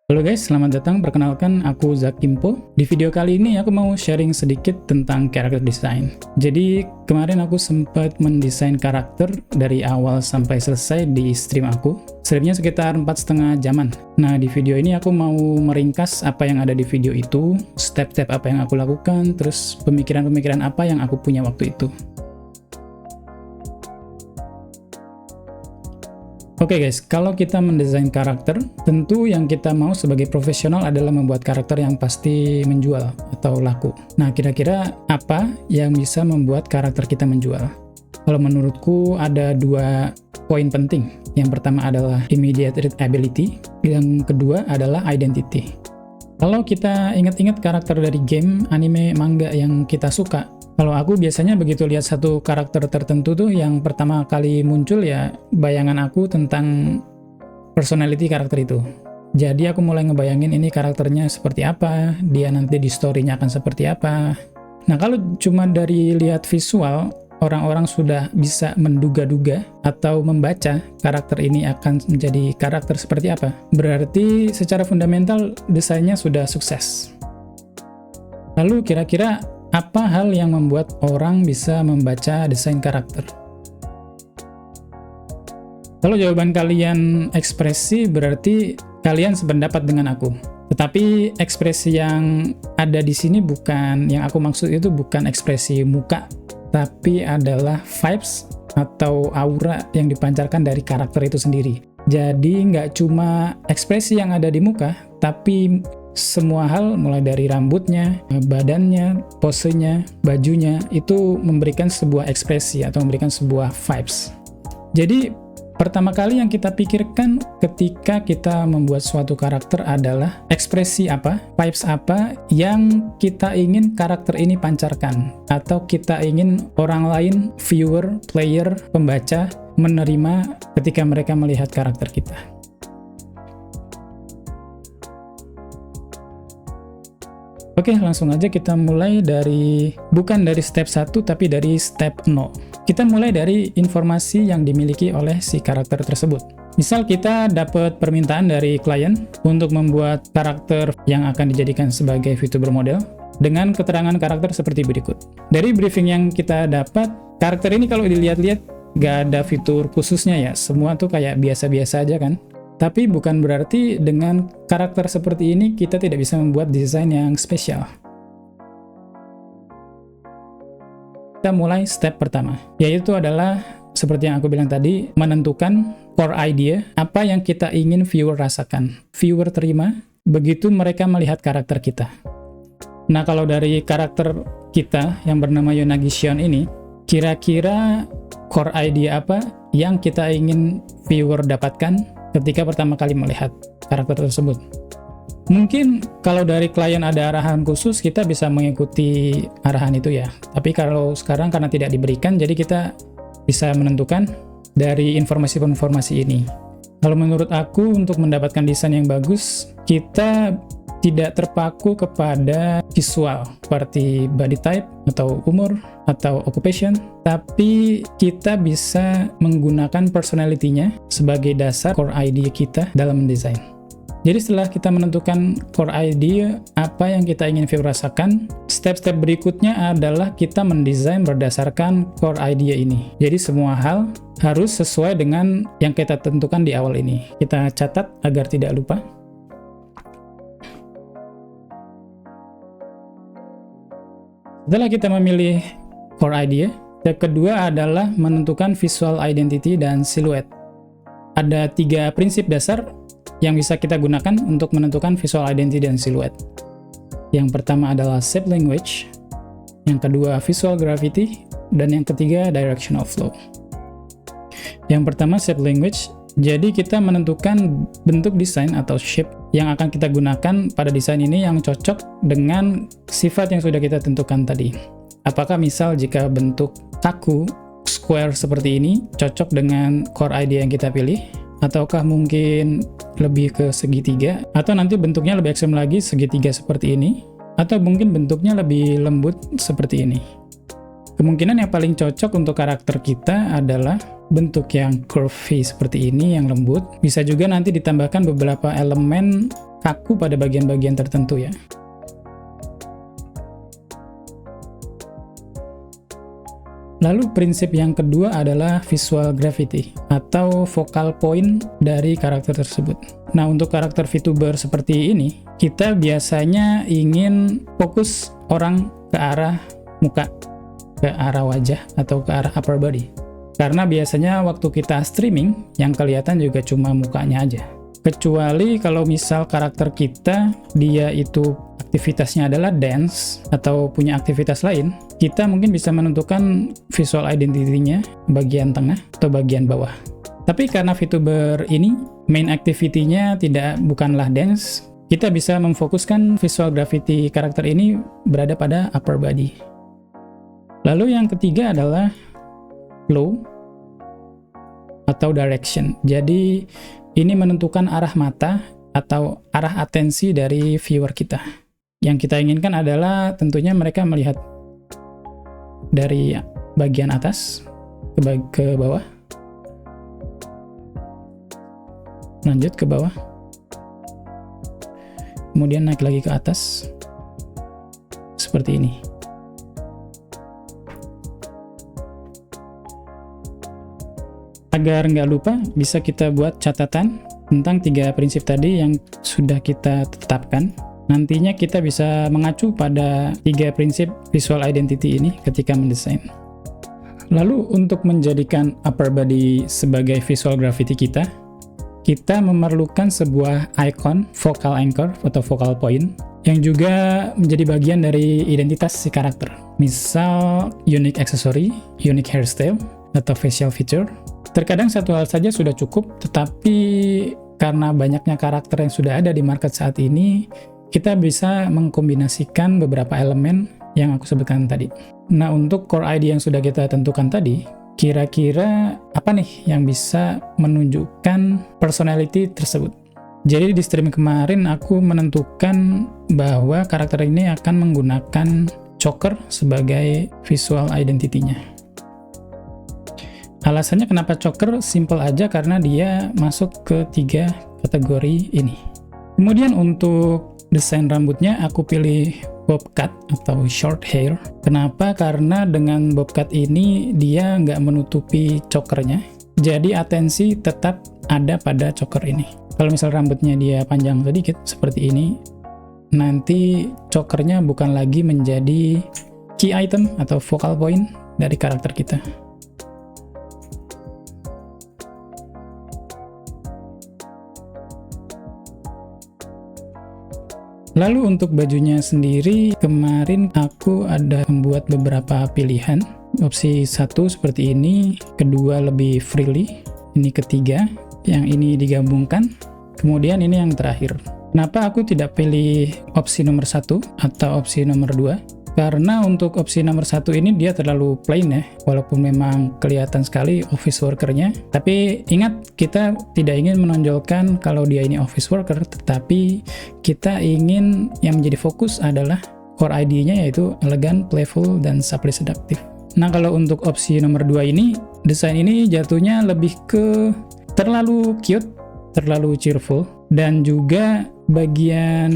Halo guys, selamat datang. Perkenalkan, aku Zakimpo. Di video kali ini aku mau sharing sedikit tentang character design. Jadi kemarin aku sempat mendesain karakter dari awal sampai selesai di stream aku. Streamnya sekitar 4,5 jaman. Nah, di video ini aku mau meringkas apa yang ada di video itu, step-step apa yang aku lakukan, terus pemikiran-pemikiran apa yang aku punya waktu itu. Oke guys, kalau kita mendesain karakter, tentu yang kita mau sebagai profesional adalah membuat karakter yang pasti menjual atau laku. Nah, kira-kira apa yang bisa membuat karakter kita menjual? Kalau menurutku ada dua poin penting. Yang pertama adalah immediate readability, yang kedua adalah identity. Kalau kita ingat-ingat karakter dari game, anime, manga yang kita suka, kalau aku biasanya begitu lihat satu karakter tertentu tuh, yang pertama kali muncul ya bayangan aku tentang personality karakter itu. Jadi aku mulai ngebayangin ini karakternya seperti apa, dia nanti di story-nya akan seperti apa. Nah, kalau cuma dari lihat visual, orang-orang sudah bisa menduga-duga atau membaca karakter ini akan menjadi karakter seperti apa. Berarti secara fundamental desainnya sudah sukses. Lalu kira-kira apa hal yang membuat orang bisa membaca desain karakter? Kalau jawaban kalian ekspresi, berarti kalian sependapat dengan aku. Tetapi ekspresi yang ada di sini bukan, yang aku maksud itu bukan ekspresi muka, tapi adalah vibes atau aura yang dipancarkan dari karakter itu sendiri. Jadi nggak cuma ekspresi yang ada di muka, tapi semua hal mulai dari rambutnya, badannya, posenya, bajunya, itu memberikan sebuah ekspresi atau memberikan sebuah vibes. Jadi pertama kali yang kita pikirkan ketika kita membuat suatu karakter adalah ekspresi apa, vibes apa yang kita ingin karakter ini pancarkan, atau kita ingin orang lain, viewer, player, pembaca, menerima ketika mereka melihat karakter kita. Oke, langsung aja kita mulai dari, bukan dari step 1, tapi dari step 0. Kita mulai dari informasi yang dimiliki oleh si karakter tersebut. Misal kita dapat permintaan dari klien untuk membuat karakter yang akan dijadikan sebagai VTuber model dengan keterangan karakter seperti berikut. Dari briefing yang kita dapat, karakter ini kalau dilihat-lihat gak ada fitur khususnya ya, semua tuh kayak biasa-biasa aja kan. Tapi bukan berarti dengan karakter seperti ini kita tidak bisa membuat desain yang spesial. Kita mulai step pertama, yaitu adalah seperti yang aku bilang tadi, menentukan core idea, apa yang kita ingin viewer rasakan, viewer terima, begitu mereka melihat karakter kita. Nah, kalau dari karakter kita yang bernama Yonagi Shion ini, kira-kira core idea apa yang kita ingin viewer dapatkan ketika pertama kali melihat karakter tersebut? Mungkin kalau dari klien ada arahan khusus, kita bisa mengikuti arahan itu ya. Tapi kalau sekarang karena tidak diberikan, jadi kita bisa menentukan dari informasi-informasi ini. Kalau menurut aku, untuk mendapatkan desain yang bagus, kita tidak terpaku kepada visual seperti body type atau umur atau occupation, tapi kita bisa menggunakan personality-nya sebagai dasar core idea kita dalam mendesain. Jadi setelah kita menentukan core idea, apa yang kita ingin viewer rasakan, step-step berikutnya adalah kita mendesain berdasarkan core idea ini. Jadi semua hal harus sesuai dengan yang kita tentukan di awal ini. Kita catat agar tidak lupa. Setelah kita memilih core idea, step kedua adalah menentukan visual identity dan siluet. Ada 3 prinsip dasar yang bisa kita gunakan untuk menentukan visual identity dan siluet. Yang pertama adalah shape language, yang kedua visual gravity, dan yang ketiga direction of flow. Yang pertama shape language, jadi kita menentukan bentuk desain atau shape yang akan kita gunakan pada desain ini yang cocok dengan sifat yang sudah kita tentukan tadi. Apakah misal jika bentuk kaku, square seperti ini, cocok dengan core idea yang kita pilih? Ataukah mungkin lebih ke segitiga? Atau nanti bentuknya lebih ekstrem lagi, segitiga seperti ini? Atau mungkin bentuknya lebih lembut seperti ini? Kemungkinan yang paling cocok untuk karakter kita adalah bentuk yang curvy seperti ini, yang lembut. Bisa juga nanti ditambahkan beberapa elemen kaku pada bagian-bagian tertentu ya. Lalu prinsip yang kedua adalah visual gravity atau focal point dari karakter tersebut. Nah, untuk karakter VTuber seperti ini, kita biasanya ingin fokus orang ke arah muka, ke arah wajah, atau ke arah upper body. Karena biasanya waktu kita streaming, yang kelihatan juga cuma mukanya aja. Kecuali kalau misal karakter kita, dia itu aktivitasnya adalah dance, atau punya aktivitas lain, kita mungkin bisa menentukan visual identity-nya bagian tengah atau bagian bawah. Tapi karena VTuber ini, main activity-nya bukanlah dance, kita bisa memfokuskan visual gravity karakter ini berada pada upper body. Lalu yang ketiga adalah flow atau direction. Jadi ini menentukan arah mata atau arah atensi dari viewer kita. Yang kita inginkan adalah tentunya mereka melihat dari bagian atas ke bawah, lanjut ke bawah, kemudian naik lagi ke atas, seperti ini. Agar nggak lupa, bisa kita buat catatan tentang 3 prinsip tadi yang sudah kita tetapkan. Nantinya kita bisa mengacu pada 3 prinsip visual identity ini ketika mendesain. Lalu untuk menjadikan upper body sebagai visual gravity kita memerlukan sebuah icon focal anchor atau focal point yang juga menjadi bagian dari identitas si karakter. Misal unique accessory, unique hairstyle, atau facial feature. Terkadang satu hal saja sudah cukup, tetapi karena banyaknya karakter yang sudah ada di market saat ini, kita bisa mengkombinasikan beberapa elemen yang aku sebutkan tadi. Nah, untuk core ID yang sudah kita tentukan tadi, kira-kira apa nih yang bisa menunjukkan personality tersebut? Jadi di stream kemarin aku menentukan bahwa karakter ini akan menggunakan choker sebagai visual identity-nya. Alasannya kenapa choker? Simple aja, karena dia masuk ke 3 kategori ini. Kemudian untuk desain rambutnya aku pilih bob cut atau short hair. Kenapa? Karena dengan bob cut ini dia nggak menutupi chokernya, jadi atensi tetap ada pada choker ini. Kalau misal rambutnya dia panjang sedikit seperti ini, nanti chokernya bukan lagi menjadi key item atau focal point dari karakter kita. Lalu untuk bajunya sendiri, kemarin aku ada membuat beberapa pilihan. Opsi 1 seperti ini, kedua lebih freely, ini ketiga, yang ini digabungkan, kemudian ini yang terakhir. Kenapa aku tidak pilih opsi nomor 1 atau opsi nomor 2? Karena untuk opsi nomor 1 ini dia terlalu plain ya, walaupun memang kelihatan sekali office worker-nya. Tapi ingat, kita tidak ingin menonjolkan kalau dia ini office worker, tetapi kita ingin yang menjadi fokus adalah core ID-nya, yaitu elegan, playful, dan subtly seductive. Nah, kalau untuk opsi nomor 2 ini, desain ini jatuhnya lebih ke terlalu cute, terlalu cheerful, dan juga bagian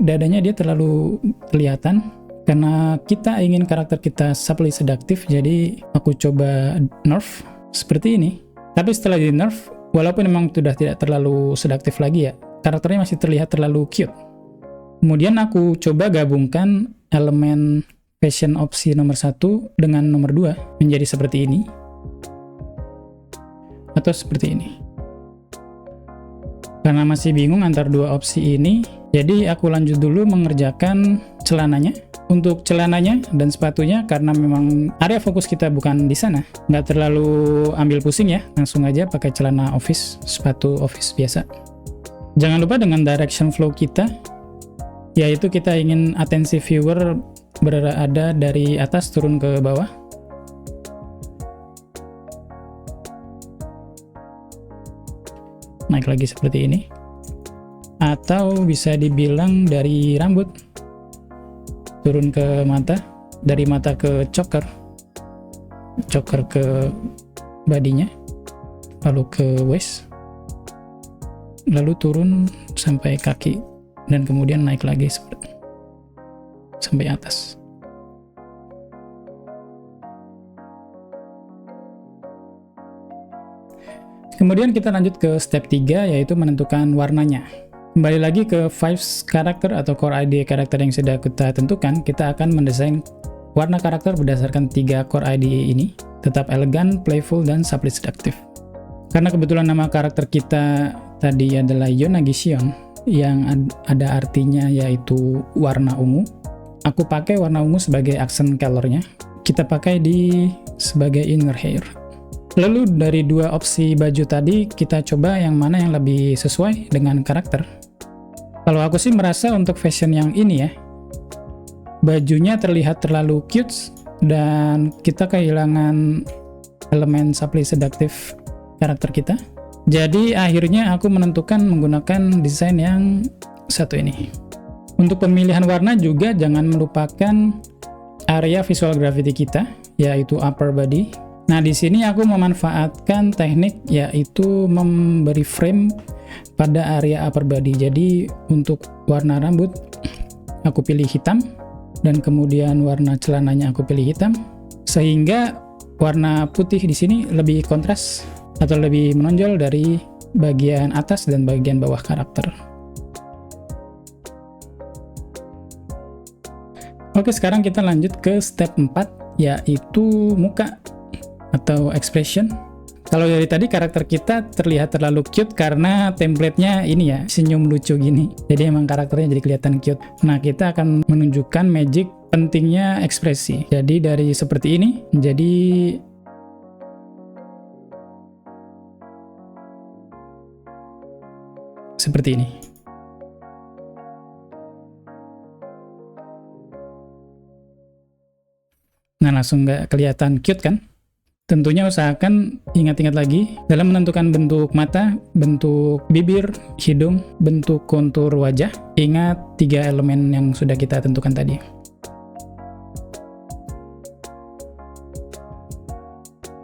dadanya dia terlalu kelihatan. Karena kita ingin karakter kita subtly seductive, jadi aku coba nerf seperti ini. Tapi setelah di nerf, walaupun memang sudah tidak terlalu seduktif lagi ya, karakternya masih terlihat terlalu cute. Kemudian aku coba gabungkan elemen fashion opsi nomor 1 dengan nomor 2 menjadi seperti ini. Atau seperti ini. Karena masih bingung antar dua opsi ini, jadi aku lanjut dulu mengerjakan celananya. Untuk celananya dan sepatunya, karena memang area fokus kita bukan di sana, nggak terlalu ambil pusing ya, langsung aja pakai celana office, sepatu office biasa. Jangan lupa dengan direction flow kita, yaitu kita ingin atensi viewer berada dari atas turun ke bawah. Naik lagi seperti ini. Atau bisa dibilang dari rambut turun ke mata, dari mata ke choker ke badinya, lalu ke waist, lalu turun sampai kaki dan kemudian naik lagi sampai atas. Kemudian kita lanjut ke step 3, yaitu menentukan warnanya. Kembali lagi ke Vibes karakter atau core ID karakter yang sudah kita tentukan, kita akan mendesain warna karakter berdasarkan 3 core ID ini, tetap elegan, playful, dan subtly seductive. Karena kebetulan nama karakter kita tadi adalah Yona Gision, yang ada artinya yaitu warna ungu, aku pakai warna ungu sebagai accent color-nya. Kita pakai sebagai inner hair. Lalu dari 2 opsi baju tadi, kita coba yang mana yang lebih sesuai dengan karakter. Kalau aku sih merasa untuk fashion yang ini ya, bajunya terlihat terlalu cute, dan kita kehilangan elemen subtly seductive karakter kita. Jadi akhirnya aku menentukan menggunakan desain yang satu ini. Untuk pemilihan warna juga jangan melupakan area visual gravity kita, yaitu upper body. Nah, di sini aku memanfaatkan teknik yaitu memberi frame pada area upper body. Jadi untuk warna rambut aku pilih hitam, dan kemudian warna celananya aku pilih hitam, sehingga warna putih di sini lebih kontras atau lebih menonjol dari bagian atas dan bagian bawah karakter. Oke, sekarang kita lanjut ke step 4, yaitu muka atau expression. Kalau dari tadi karakter kita terlihat terlalu cute karena template-nya ini ya, senyum lucu gini. Jadi emang karakternya jadi kelihatan cute. Nah, kita akan menunjukkan magic pentingnya ekspresi. Jadi dari seperti ini menjadi seperti ini. Nah, langsung nggak kelihatan cute kan? Tentunya usahakan ingat-ingat lagi dalam menentukan bentuk mata, bentuk bibir, hidung, bentuk kontur wajah. Ingat 3 elemen yang sudah kita tentukan tadi.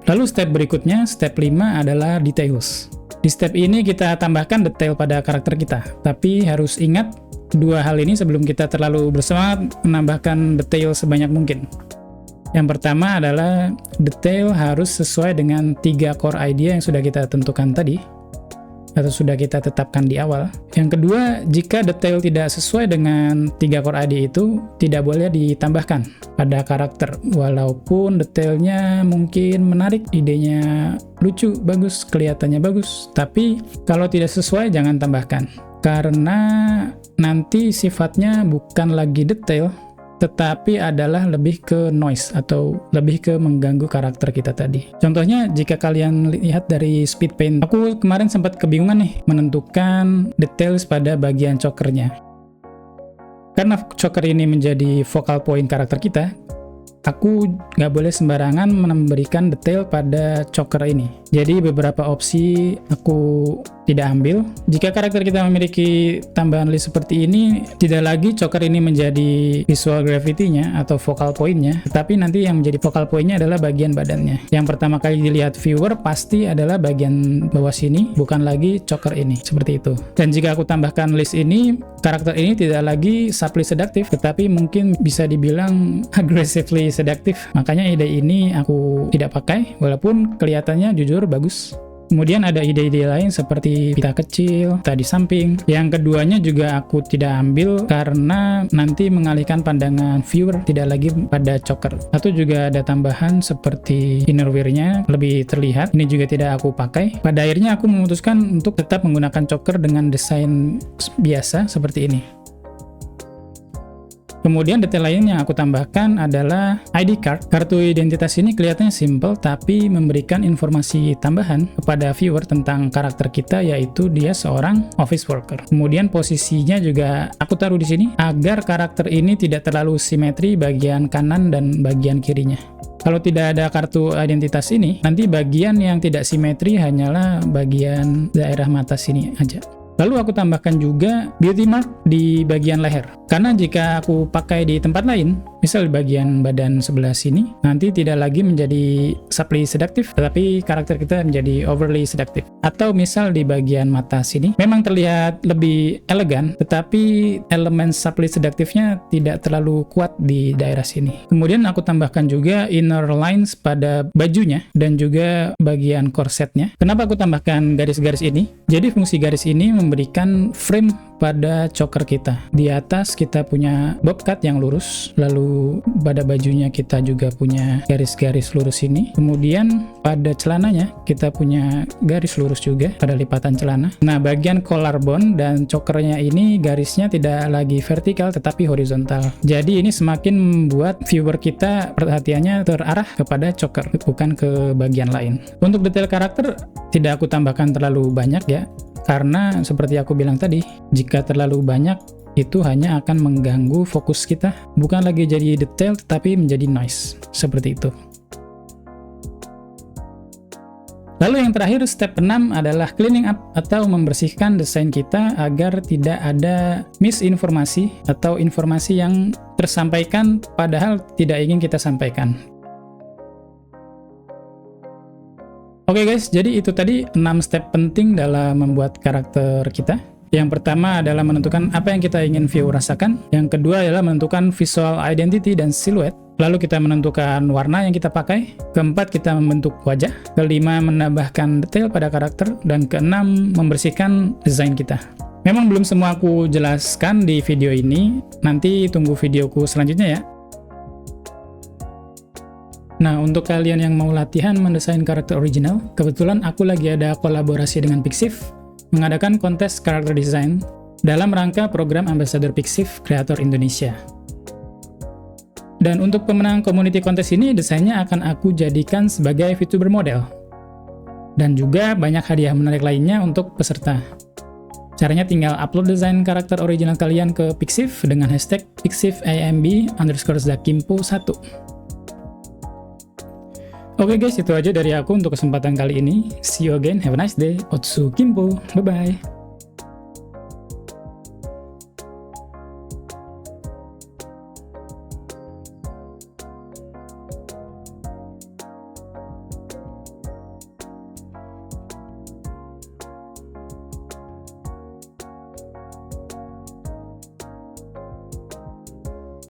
Lalu step berikutnya, step 5 adalah details. Di step ini kita tambahkan detail pada karakter kita, tapi harus ingat 2 hal ini sebelum kita terlalu bersemangat menambahkan detail sebanyak mungkin. Yang pertama adalah detail harus sesuai dengan 3 core idea yang sudah kita tentukan tadi, atau sudah kita tetapkan di awal. Yang kedua, jika detail tidak sesuai dengan 3 core idea itu, tidak boleh ditambahkan pada karakter. Walaupun detailnya mungkin menarik, idenya lucu, bagus, kelihatannya bagus, tapi kalau tidak sesuai jangan tambahkan. Karena nanti sifatnya bukan lagi detail, tetapi adalah lebih ke noise atau lebih ke mengganggu karakter kita tadi. Contohnya, jika kalian lihat dari speed paint, aku kemarin sempat kebingungan nih menentukan details pada bagian chokernya. Karena choker ini menjadi focal point karakter kita, aku nggak boleh sembarangan memberikan detail pada choker ini. Jadi beberapa opsi aku tidak ambil. Jika karakter kita memiliki tambahan list seperti ini, tidak lagi choker ini menjadi visual gravity-nya atau focal point-nya, tetapi nanti yang menjadi focal point-nya adalah bagian badannya. Yang pertama kali dilihat viewer pasti adalah bagian bawah sini, bukan lagi choker ini, seperti itu. Dan jika aku tambahkan list ini, karakter ini tidak lagi subtly seductive, tetapi mungkin bisa dibilang aggressively seductive. Makanya ide ini aku tidak pakai, walaupun kelihatannya jujur bagus. Kemudian ada ide-ide lain seperti pita kecil, pita di samping. Yang keduanya juga aku tidak ambil karena nanti mengalihkan pandangan viewer tidak lagi pada choker. Atau juga ada tambahan seperti innerwear-nya lebih terlihat. Ini juga tidak aku pakai. Pada akhirnya aku memutuskan untuk tetap menggunakan choker dengan desain biasa seperti ini. Kemudian detail lain yang aku tambahkan adalah ID card. Kartu identitas ini kelihatannya simple, tapi memberikan informasi tambahan kepada viewer tentang karakter kita, yaitu dia seorang office worker. Kemudian posisinya juga aku taruh di sini agar karakter ini tidak terlalu simetri bagian kanan dan bagian kirinya. Kalau tidak ada kartu identitas ini, nanti bagian yang tidak simetri hanyalah bagian daerah mata sini aja. Lalu aku tambahkan juga beauty mark di bagian leher. Karena jika aku pakai di tempat lain, Misal di bagian badan sebelah sini, nanti tidak lagi menjadi subtly seduktif, tetapi karakter kita menjadi overly seduktif. Atau misal di bagian mata sini, memang terlihat lebih elegan, tetapi elemen subtly seduktifnya tidak terlalu kuat di daerah sini. Kemudian aku tambahkan juga inner lines pada bajunya, dan juga bagian korsetnya. Kenapa aku tambahkan garis-garis ini? Jadi fungsi garis ini memberikan frame pada choker kita. Di atas kita punya bob cut yang lurus, lalu pada bajunya kita juga punya garis-garis lurus ini. Kemudian pada celananya kita punya garis lurus juga pada lipatan celana. Nah, bagian collarbone dan chokernya ini garisnya tidak lagi vertikal tetapi horizontal. Jadi ini semakin membuat viewer kita perhatiannya terarah kepada choker, bukan ke bagian lain. Untuk detail karakter tidak aku tambahkan terlalu banyak ya, karena seperti aku bilang tadi, jika terlalu banyak itu hanya akan mengganggu fokus kita, bukan lagi jadi detail tetapi menjadi noise, seperti itu. Lalu yang terakhir, step 6 adalah cleaning up atau membersihkan desain kita agar tidak ada misinformasi atau informasi yang tersampaikan padahal tidak ingin kita sampaikan. Oke guys, jadi itu tadi 6 step penting dalam membuat karakter kita. Yang pertama adalah menentukan apa yang kita ingin viewer rasakan. Yang kedua adalah menentukan visual identity dan siluet. Lalu kita menentukan warna yang kita pakai. Keempat, kita membentuk wajah. Kelima, menambahkan detail pada karakter. Dan keenam, membersihkan desain kita. Memang belum semua aku jelaskan di video ini. Nanti tunggu videoku selanjutnya ya. Nah, untuk kalian yang mau latihan mendesain karakter original, kebetulan aku lagi ada kolaborasi dengan Pixiv, mengadakan kontes karakter design dalam rangka program Ambassador Pixiv Creator Indonesia. Dan untuk pemenang community kontes ini, desainnya akan aku jadikan sebagai VTuber model. Dan juga banyak hadiah menarik lainnya untuk peserta. Caranya tinggal upload desain karakter original kalian ke Pixiv dengan hashtag pixiv_amb_zakimpo1. Oke guys, itu aja dari aku untuk kesempatan kali ini. See you again, have a nice day. Otsu Kimpo, bye-bye.